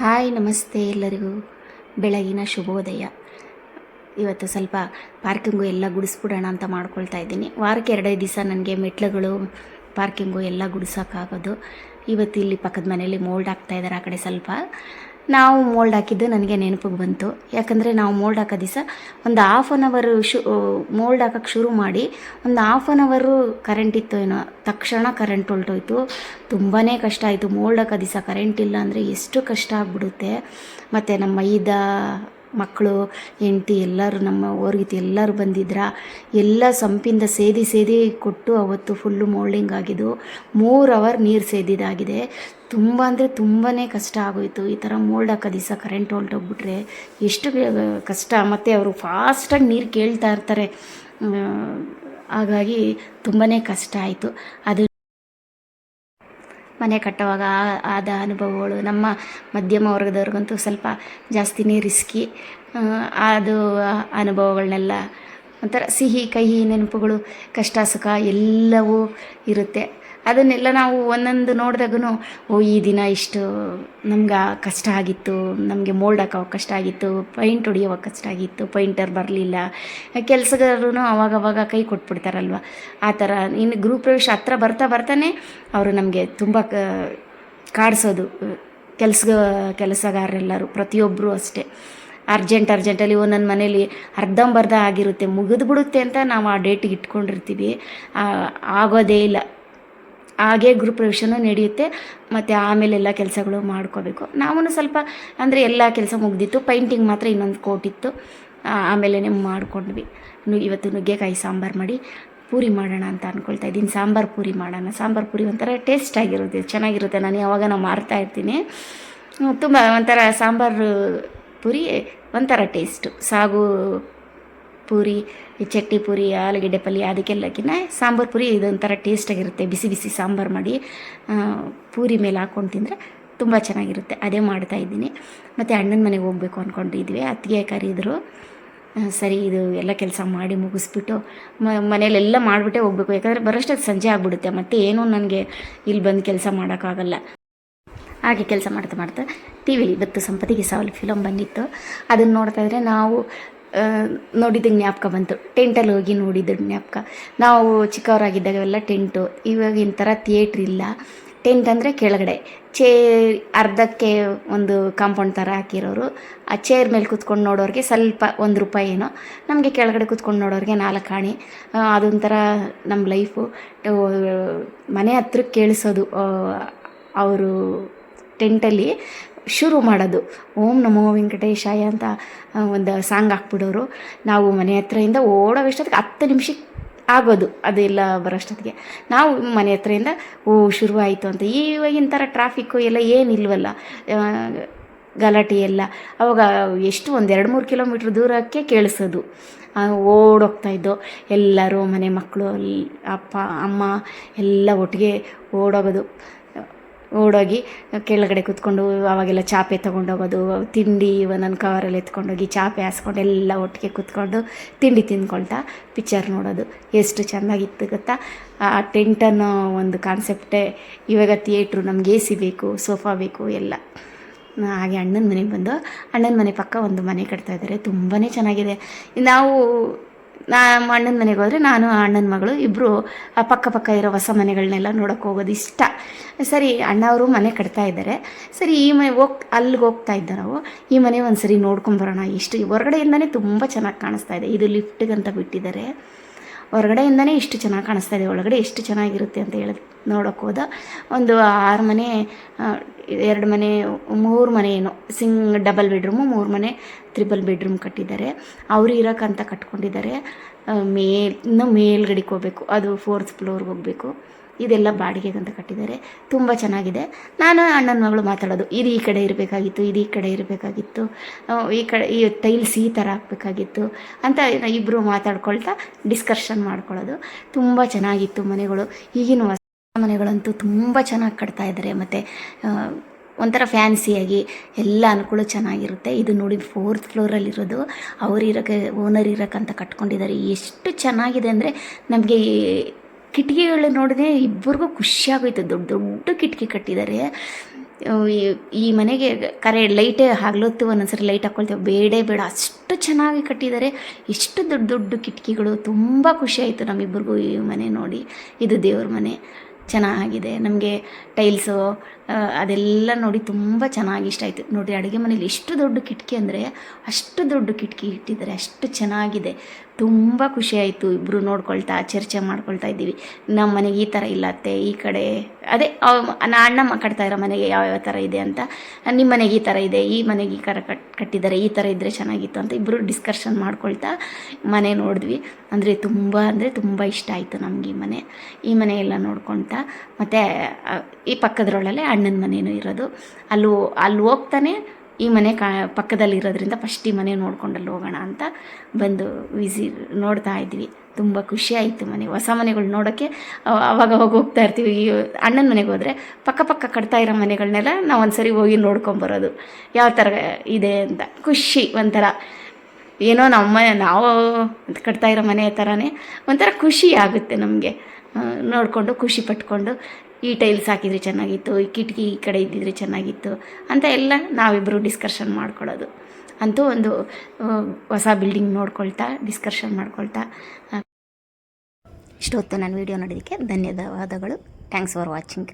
Hi ನಮಸ್ತೆ ಎಲ್ಲರಿಗೂ ಬೆಳಗಿನ ಶುಭೋದಯ. ಇವತ್ತು ಸ್ವಲ್ಪ ಪಾರ್ಕಿಂಗು ಎಲ್ಲ ಗುಡಿಸ್ಬಿಡೋಣ ಅಂತ ಮಾಡ್ಕೊಳ್ತಾ ಇದ್ದೀನಿ. ವಾರಕ್ಕೆ 2 ದಿವಸ ನನಗೆ ಮೆಟ್ಲುಗಳು ಪಾರ್ಕಿಂಗು ಎಲ್ಲ ಗುಡಿಸೋಕ್ಕಾಗೋದು. ಇವತ್ತು ಇಲ್ಲಿ ಪಕ್ಕದ ಮನೆಯಲ್ಲಿ ಮೋಲ್ಡ್ ಹಾಕ್ತಾಯಿದ್ದಾರೆ. ಆ ಕಡೆ ಸ್ವಲ್ಪ ನಾವು ಮೋಲ್ಡ್ ಹಾಕಿದ್ದು ನನಗೆ ನೆನಪಿಗೆ ಬಂತು. ಯಾಕಂದರೆ ನಾವು ಮೋಲ್ಡ್ ಹಾಕೋ ದಿವಸ ಒಂದು ½ ಮೋಲ್ಡ್ ಹಾಕೋಕ್ಕೆ ಶುರು ಮಾಡಿ ಒಂದು ½ ಕರೆಂಟ್ ಇತ್ತು ಏನೋ, ತಕ್ಷಣ ಕರೆಂಟ್ ಹೊಲ್ಟೋಯ್ತು. ತುಂಬಾ ಕಷ್ಟ ಆಯಿತು. ಮೋಲ್ಡ್ ಹಾಕೋ ದಿವಸ ಕರೆಂಟ್ ಇಲ್ಲ ಅಂದರೆ ಎಷ್ಟು ಕಷ್ಟ ಆಗಿಬಿಡುತ್ತೆ. ಮತ್ತು ನಮ್ಮ ಮಕ್ಕಳು ಹೆಂಡತಿ ಎಲ್ಲರೂ ನಮ್ಮ ಊರಿಗೆ ಎಲ್ಲರೂ ಬಂದಿದ್ರ. ಎಲ್ಲ ಸಂಪಿಂದ ಸೇದಿ ಕೊಟ್ಟು ಅವತ್ತು ಫುಲ್ಲು ಮೋಲ್ಡಿಂಗ್ ಆಗಿದ್ದು. 3 ಅವರ್ ನೀರು ಸೇದಿದ್ದಾಗಿದೆ. ತುಂಬ ಅಂದರೆ ತುಂಬಾ ಕಷ್ಟ ಆಗೋಯಿತು. ಈ ಥರ ಮೋಲ್ಡ್ ಹಾಕೋ ದಿವಸ ಕರೆಂಟ್ ಹೊಲ್ಟೋಗ್ಬಿಟ್ರೆ ಎಷ್ಟು ಕಷ್ಟ. ಮತ್ತು ಅವರು ಫಾಸ್ಟಾಗಿ ನೀರು ಕೇಳ್ತಾ ಇರ್ತಾರೆ. ಹಾಗಾಗಿ ತುಂಬಾ ಕಷ್ಟ ಆಯಿತು. ಅದು ಮನೆ ಕಟ್ಟುವಾಗ ಆದ ಅನುಭವಗಳು ನಮ್ಮ ಮಧ್ಯಮ ವರ್ಗದವ್ರಿಗಂತೂ ಸ್ವಲ್ಪ ಜಾಸ್ತಿನೇ ರಿಸ್ಕಿ. ಅದು ಅನುಭವಗಳನ್ನೆಲ್ಲ ಒಂಥರ ಸಿಹಿ ಕಹಿ ನೆನಪುಗಳು, ಕಷ್ಟ ಸುಖ ಎಲ್ಲವೂ ಇರುತ್ತೆ. ಅದನ್ನೆಲ್ಲ ನಾವು ಒಂದೊಂದು ನೋಡಿದಾಗೂ ಈ ದಿನ ಇಷ್ಟು ನಮ್ಗೆ ಕಷ್ಟ ಆಗಿತ್ತು, ನಮಗೆ ಮೋಲ್ಡ್ ಹಾಕೋ ಕಷ್ಟ ಆಗಿತ್ತು, ಪೈಂಟ್ ಹೊಡಿಯೋವಾಗ ಕಷ್ಟ ಆಗಿತ್ತು, ಪೈಂಟರ್ ಬರಲಿಲ್ಲ. ಕೆಲಸಗಾರರು ಅವಾಗವಾಗ ಕೈ ಕೊಟ್ಬಿಡ್ತಾರಲ್ವ, ಆ ಥರ. ಇನ್ನು ಗೃಹ ಪ್ರವೇಶ ಹತ್ರ ಬರ್ತಾನೆ ಅವರು ನಮಗೆ ತುಂಬ ಕಾಡಿಸೋದು. ಕೆಲಸಗಾರರೆಲ್ಲರೂ ಪ್ರತಿಯೊಬ್ಬರು ಅಷ್ಟೇ. ಅರ್ಜೆಂಟಲ್ಲಿ ಒಂದೊಂದು ಮನೇಲಿ ಅರ್ಧಂಬರ್ಧ ಆಗಿರುತ್ತೆ, ಮುಗಿದು ಬಿಡುತ್ತೆ ಅಂತ ನಾವು ಆ ಡೇಟಿಗೆ ಇಟ್ಕೊಂಡಿರ್ತೀವಿ. ಆಗೋದೇ ಇಲ್ಲ. ಹಾಗೇ ಗೃಹಪ್ರವೇಶನೂ ನಡೆಯುತ್ತೆ. ಮತ್ತು ಆಮೇಲೆ ಎಲ್ಲ ಕೆಲಸಗಳು ಮಾಡ್ಕೋಬೇಕು. ನಾವು ಸ್ವಲ್ಪ ಅಂದರೆ ಎಲ್ಲ ಕೆಲಸ ಮುಗ್ದಿತ್ತು, ಪೈಂಟಿಂಗ್ ಮಾತ್ರ ಇನ್ನೊಂದು ಕೋಟಿತ್ತು. ಆಮೇಲೆ ಮಾಡ್ಕೊಂಡ್ವಿ. ಇವತ್ತು ನುಗ್ಗೆಕಾಯಿ ಸಾಂಬಾರು ಮಾಡಿ ಪೂರಿ ಮಾಡೋಣ ಅಂತ ಅಂದ್ಕೊಳ್ತಾ ಇದ್ದೀನಿ. ಸಾಂಬಾರು ಪೂರಿ ಮಾಡೋಣ. ಸಾಂಬಾರು ಪೂರಿ ಒಂಥರ ಟೇಸ್ಟ್ ಆಗಿರುತ್ತೆ, ಚೆನ್ನಾಗಿರುತ್ತೆ. ನಾನು ಯಾವಾಗ ಮಾಡ್ತಾ ಇರ್ತೀನಿ. ತುಂಬ ಒಂಥರ ಸಾಂಬಾರು ಪೂರಿ ಒಂಥರ ಟೇಸ್ಟು. ಸಾಗು ಪೂರಿ, ಚಟ್ನಿ ಪೂರಿ, ಆಲೂಗೆಡ್ಡೆ ಪಲ್ಯ ಅದಕ್ಕೆಲ್ಲಕ್ಕಿಂತ ಸಾಂಬಾರು ಪೂರಿ ಇದೊಂಥರ ಟೇಸ್ಟಾಗಿರುತ್ತೆ. ಬಿಸಿ ಸಾಂಬಾರು ಮಾಡಿ ಪೂರಿ ಮೇಲೆ ಹಾಕ್ಕೊಂಡು ತಿಂದರೆ ತುಂಬ ಚೆನ್ನಾಗಿರುತ್ತೆ. ಅದೇ ಮಾಡ್ತಾಯಿದ್ದೀನಿ. ಮತ್ತು ಅಣ್ಣನ ಮನೆಗೆ ಹೋಗ್ಬೇಕು ಅಂದ್ಕೊಂಡಿದ್ವಿ. ಅತ್ತಿಗೆ ಕರೆಯಿದ್ರು. ಸರಿ, ಇದು ಎಲ್ಲ ಕೆಲಸ ಮಾಡಿ ಮುಗಿಸ್ಬಿಟ್ಟು ಮನೇಲೆಲ್ಲ ಮಾಡಿಬಿಟ್ಟೇ ಹೋಗ್ಬೇಕು. ಯಾಕಂದರೆ ಬರೋಷ್ಟಕ್ಕೆ ಸಂಜೆ ಆಗಿಬಿಡುತ್ತೆ. ಮತ್ತು ಏನೂ ನನಗೆ ಇಲ್ಲಿ ಬಂದು ಕೆಲಸ ಮಾಡೋಕ್ಕಾಗಲ್ಲ. ಹಾಗೆ ಕೆಲಸ ಮಾಡ್ತಾ ಟಿ ವಿಲಿ ಇವತ್ತು ಸಂಪತ್ತಿಗೆ ಸಾವಲ್ ಫಿಲಮ್ ಬಂದಿತ್ತು. ಅದನ್ನು ನೋಡ್ತಾಯಿದ್ರೆ ನಾವು ನೋಡಿದ್ದು ಜ್ಞಾಪಕ ಬಂತು. ಟೆಂಟಲ್ಲಿ ಹೋಗಿ ನೋಡಿದ್ದು ಜ್ಞಾಪಕ. ನಾವು ಚಿಕ್ಕವರಾಗಿದ್ದಾಗೆಲ್ಲ ಟೆಂಟು. ಇವಾಗಿನ ಥರ ಥಿಯೇಟ್ರ್ ಇಲ್ಲ. ಟೆಂಟ್ ಅಂದರೆ ಕೆಳಗಡೆ ಅರ್ಧಕ್ಕೆ ಒಂದು ಕಾಂಪೌಂಡ್ ಥರ ಹಾಕಿರೋರು. ಆ ಚೇರ್ ಮೇಲೆ ಕೂತ್ಕೊಂಡು ನೋಡೋರಿಗೆ ಸ್ವಲ್ಪ ₹1 ಏನೋ, ನಮಗೆ ಕೆಳಗಡೆ ಕೂತ್ಕೊಂಡು ನೋಡೋರಿಗೆ 4 ಆಣೆ. ಅದೊಂಥರ ನಮ್ಮ ಲೈಫು. ಮನೆ ಹತ್ರಕ್ಕೆ ಕೇಳಿಸೋದು. ಅವರು ಟೆಂಟಲ್ಲಿ ಶುರು ಮಾಡೋದು ಓಂ ನಮೋ ವೆಂಕಟೇಶಾಯ ಅಂತ ಒಂದು ಸಾಂಗ್ ಹಾಕ್ಬಿಡೋರು. ನಾವು ಮನೆ ಹತ್ರದಿಂದ ಓಡೋವಷ್ಟೊತ್ತಿಗೆ 10 ನಿಮಿಷಕ್ಕೆ ಆಗೋದು. ಅದೆಲ್ಲ ಬರೋಷ್ಟೊತ್ತಿಗೆ ನಾವು ಮನೆ ಹತ್ರದಿಂದ ಶುರುವಾಯಿತು ಅಂತ. ಇವಾಗಿನ ಥರ ಟ್ರಾಫಿಕ್ಕು ಎಲ್ಲ ಏನಿಲ್ವಲ್ಲ, ಗಲಾಟೆ ಎಲ್ಲ. ಅವಾಗ ಎಷ್ಟು ಒಂದು 2-3 ಕಿಲೋಮೀಟ್ರ್ ದೂರಕ್ಕೆ ಕೇಳಿಸೋದು. ಓಡೋಗ್ತಾಯಿದ್ದೋ ಎಲ್ಲರೂ, ಮನೆ ಮಕ್ಕಳು, ಅಪ್ಪ ಅಮ್ಮ ಎಲ್ಲ ಒಟ್ಟಿಗೆ ಓಡೋಗಿ ಕೆಳಗಡೆ ಕೂತ್ಕೊಂಡು ಅವಾಗೆಲ್ಲ ಚಾಪೆ ತೊಗೊಂಡೋಗೋದು. ತಿಂಡಿ ಒಂದೊಂದು ಕವರಲ್ಲಿ ಎತ್ಕೊಂಡೋಗಿ ಚಾಪೆ ಹಾಸ್ಕೊಂಡು ಎಲ್ಲ ಒಟ್ಟಿಗೆ ಕೂತ್ಕೊಂಡು ತಿಂಡಿ ತಿಂದ್ಕೊಳ್ತಾ ಪಿಕ್ಚರ್ ನೋಡೋದು. ಎಷ್ಟು ಚೆಂದಾಗಿತ್ತು ಗೊತ್ತಾ. ಆ ಟೆಂಟ್ ಅನ್ನೋ ಒಂದು ಕಾನ್ಸೆಪ್ಟೇ. ಇವಾಗ ಥಿಯೇಟ್ರು, ನಮ್ಗೆ AC ಬೇಕು, ಸೋಫಾ ಬೇಕು ಎಲ್ಲ. ಹಾಗೆ ಅಣ್ಣನ ಮನೆಗೆ ಬಂದು, ಅಣ್ಣನ ಮನೆ ಪಕ್ಕ ಒಂದು ಮನೆ ಕಟ್ತಾಯಿದ್ದಾರೆ. ತುಂಬಾ ಚೆನ್ನಾಗಿದೆ. ಅಣ್ಣನ ಮನೆಗೆ ಹೋದರೆ ನಾನು ಅಣ್ಣನ ಮಗಳು ಇಬ್ಬರು ಪಕ್ಕ ಇರೋ ಹೊಸ ಮನೆಗಳನ್ನೆಲ್ಲ ನೋಡೋಕ್ಕೆ ಹೋಗೋದು ಇಷ್ಟ. ಸರಿ, ಅಣ್ಣವರು ಮನೆ ಕಟ್ತಾ ಇದ್ದಾರೆ. ಸರಿ, ಈ ಮನೆ ಅಲ್ಲಿಗೆ ಹೋಗ್ತಾ ಇದ್ದ ನಾವು. ಈ ಮನೆ ಒಂದು ಸರಿ ನೋಡ್ಕೊಂಬರೋಣ. ಇಷ್ಟು ಹೊರಗಡೆಯಿಂದನೇ ತುಂಬ ಚೆನ್ನಾಗಿ ಕಾಣಿಸ್ತಾ ಇದೆ. ಇದು ಲಿಫ್ಟಿಗಂತ ಬಿಟ್ಟಿದ್ದಾರೆ. ಹೊರಗಡೆಯಿಂದನೇ ಇಷ್ಟು ಚೆನ್ನಾಗಿ ಕಾಣಿಸ್ತಾ ಇದೆ. ಒಳಗಡೆ ಎಷ್ಟು ಚೆನ್ನಾಗಿರುತ್ತೆ ಅಂತ ಹೇಳಿ ನೋಡೋಕ್ಕೆ ಹೋದ. ಒಂದು 6 ಮನೆ, 2 ಮನೆ, 3 ಮನೆ ಏನೋ ಡಬಲ್ ಬೆಡ್ರೂಮು, 3 ಮನೆ ತ್ರಿಬಲ್ ಬೆಡ್ರೂಮ್ ಕಟ್ಟಿದ್ದಾರೆ. ಅವರು ಇರೋಕ್ಕಂತ ಕಟ್ಕೊಂಡಿದ್ದಾರೆ. ಇನ್ನೂ ಮೇಲ್ಗಡೆಗೆ ಹೋಗಬೇಕು, ಅದು 4th ಫ್ಲೋರ್ಗೆ ಹೋಗಬೇಕು. ಇದೆಲ್ಲ ಬಾಡಿಗೆಗಂತ ಕಟ್ಟಿದ್ದಾರೆ. ತುಂಬ ಚೆನ್ನಾಗಿದೆ. ನಾನು ಅಣ್ಣನ ಮಗಳು ಮಾತಾಡೋದು, ಇದು ಈ ಕಡೆ ಇರಬೇಕಾಗಿತ್ತು, ಇದು ಈ ಕಡೆ ಇರಬೇಕಾಗಿತ್ತು, ಈ ಟೈಲ್ಸ್ ಈ ಥರ ಹಾಕಬೇಕಾಗಿತ್ತು ಅಂತ ಇಬ್ಬರು ಮಾತಾಡ್ಕೊಳ್ತಾ ಡಿಸ್ಕಷನ್ ಮಾಡ್ಕೊಳ್ಳೋದು. ತುಂಬ ಚೆನ್ನಾಗಿತ್ತು ಮನೆಗಳು. ಈಗಿನ ಹೊಸ ಮನೆಗಳಂತೂ ತುಂಬ ಚೆನ್ನಾಗಿ ಕಟ್ತಾ ಇದ್ದಾರೆ. ಮತ್ತು ಒಂಥರ ಫ್ಯಾನ್ಸಿಯಾಗಿ ಎಲ್ಲ ಅನುಕೂಲ ಚೆನ್ನಾಗಿರುತ್ತೆ. ಇದು ನೋಡಿ 4th ಫ್ಲೋರಲ್ಲಿರೋದು. ಓನರ್ ಇರೋಕ್ಕಂತ ಕಟ್ಕೊಂಡಿದ್ದಾರೆ. ಎಷ್ಟು ಚೆನ್ನಾಗಿದೆ ಅಂದರೆ ನಮಗೆ ಕಿಟಕಿಗಳು ನೋಡಿದ್ರೆ ಇಬ್ಬರಿಗೂ ಖುಷಿಯಾಗೋಯ್ತು. ದೊಡ್ಡ ಕಿಟಕಿ ಕಟ್ಟಿದ್ದಾರೆ. ಈ ಮನೆಗೆ ಲೈಟೇ ಹಗಲೊತ್ತು ಒಂದೊಂದ್ಸರಿ ಲೈಟ್ ಹಾಕ್ಕೊಳ್ತೇವೆ, ಬೇಡ ಅಷ್ಟು ಚೆನ್ನಾಗಿ ಕಟ್ಟಿದ್ದಾರೆ. ಎಷ್ಟು ದೊಡ್ಡ ದೊಡ್ಡ ಕಿಟಕಿಗಳು. ತುಂಬ ಖುಷಿ ಆಯಿತು ನಮ್ಮಿಬ್ಬರಿಗೂ ಈ ಮನೆ ನೋಡಿ. ಇದು ದೇವ್ರ ಮನೆ ಚೆನ್ನಾಗಿದೆ. ನಮಗೆ ಟೈಲ್ಸು ಅದೆಲ್ಲ ನೋಡಿ ತುಂಬ ಚೆನ್ನಾಗಿ ಇಷ್ಟ ಆಯಿತು. ನೋಡಿ ಅಡುಗೆ ಮನೇಲಿ ಎಷ್ಟು ದೊಡ್ಡ ಕಿಟಕಿ ಅಂದರೆ ಅಷ್ಟು ದೊಡ್ಡ ಕಿಟಕಿ ಇಟ್ಟಿದ್ದಾರೆ, ಅಷ್ಟು ಚೆನ್ನಾಗಿದೆ. ತುಂಬ ಖುಷಿ ಆಯಿತು. ಇಬ್ಬರು ನೋಡ್ಕೊಳ್ತಾ ಚರ್ಚೆ ಮಾಡ್ಕೊಳ್ತಾ ಇದ್ದೀವಿ. ನಮ್ಮ ಮನೆಗೆ ಈ ಥರ ಇಲ್ಲ ಅತ್ತೆ, ಈ ಕಡೆ ಅದೇ ಅಣ್ಣ ಮಾತಾಡ್ತಾ ಇರೋ ಮನೆಗೆ ಯಾವ್ಯಾವ ಥರ ಇದೆ ಅಂತ, ನಿಮ್ಮ ಮನೆಗೆ ಈ ಥರ ಇದೆ, ಈ ಮನೆಗೆ ಈ ಥರ ಕಟ್ಟಿದ್ದಾರೆ, ಈ ಥರ ಇದ್ದರೆ ಚೆನ್ನಾಗಿತ್ತು ಅಂತ ಇಬ್ಬರು ಡಿಸ್ಕಷನ್ ಮಾಡ್ಕೊಳ್ತಾ ಮನೆ ನೋಡಿದ್ವಿ. ಅಂದರೆ ತುಂಬ ಇಷ್ಟ ಆಯಿತು ನಮಗೆ ಈ ಮನೆ ಎಲ್ಲ ನೋಡ್ಕೊಳ್ತಾ. ಮತ್ತು ಈ ಪಕ್ಕದ್ರೊಳಲ್ಲೇ ಅಣ್ಣನ ಮನೆಯೂ ಇರೋದು. ಅಲ್ಲಿ ಹೋಗ್ತಾನೆ ಈ ಮನೆ ಪಕ್ಕದಲ್ಲಿ ಇರೋದ್ರಿಂದ ಫಸ್ಟ್ ಈ ಮನೆ ನೋಡ್ಕೊಂಡಲ್ಲಿ ಹೋಗೋಣ ಅಂತ ಬಂದು ನೋಡ್ತಾ ಇದ್ವಿ. ತುಂಬ ಖುಷಿ ಆಯಿತು. ಹೊಸ ಮನೆಗಳು ನೋಡೋಕ್ಕೆ ಅವಾಗ ಹೋಗ್ತಾ ಇರ್ತೀವಿ. ಈ ಅಣ್ಣನ ಮನೆಗೆ ಹೋದರೆ ಪಕ್ಕ ಕಟ್ತಾ ಇರೋ ಮನೆಗಳನ್ನೆಲ್ಲ ನಾವು ಒಂದ್ಸರಿ ಹೋಗಿ ನೋಡ್ಕೊಂಬರೋದು, ಯಾವ ಥರ ಇದೆ ಅಂತ. ಖುಷಿ ಒಂಥರ, ಏನೋ ನಾವು ಕಟ್ತಾ ಇರೋ ಮನೆ ಥರನೇ ಒಂಥರ ಖುಷಿ ಆಗುತ್ತೆ ನಮಗೆ. ನೋಡಿಕೊಂಡು ಖುಷಿ ಪಟ್ಕೊಂಡು, ಈ ಟೈಲ್ಸ್ ಹಾಕಿದರೆ ಚೆನ್ನಾಗಿತ್ತು, ಈ ಕಿಟಕಿ ಈ ಕಡೆ ಇದ್ದಿದ್ರೆ ಚೆನ್ನಾಗಿತ್ತು ಅಂತ ಎಲ್ಲ ನಾವಿಬ್ಬರು ಡಿಸ್ಕಷನ್ ಮಾಡ್ಕೊಳ್ಳೋದು. ಅಂತೂ ಒಂದು ಹೊಸ ಬಿಲ್ಡಿಂಗ್ ನೋಡ್ಕೊಳ್ತಾ ಡಿಸ್ಕಷನ್ ಮಾಡ್ಕೊಳ್ತಾ. ಇಷ್ಟೊತ್ತು ನಾನು ವೀಡಿಯೋ ನೋಡೋದಕ್ಕೆ ಧನ್ಯವಾದಗಳು. Thanks for watching.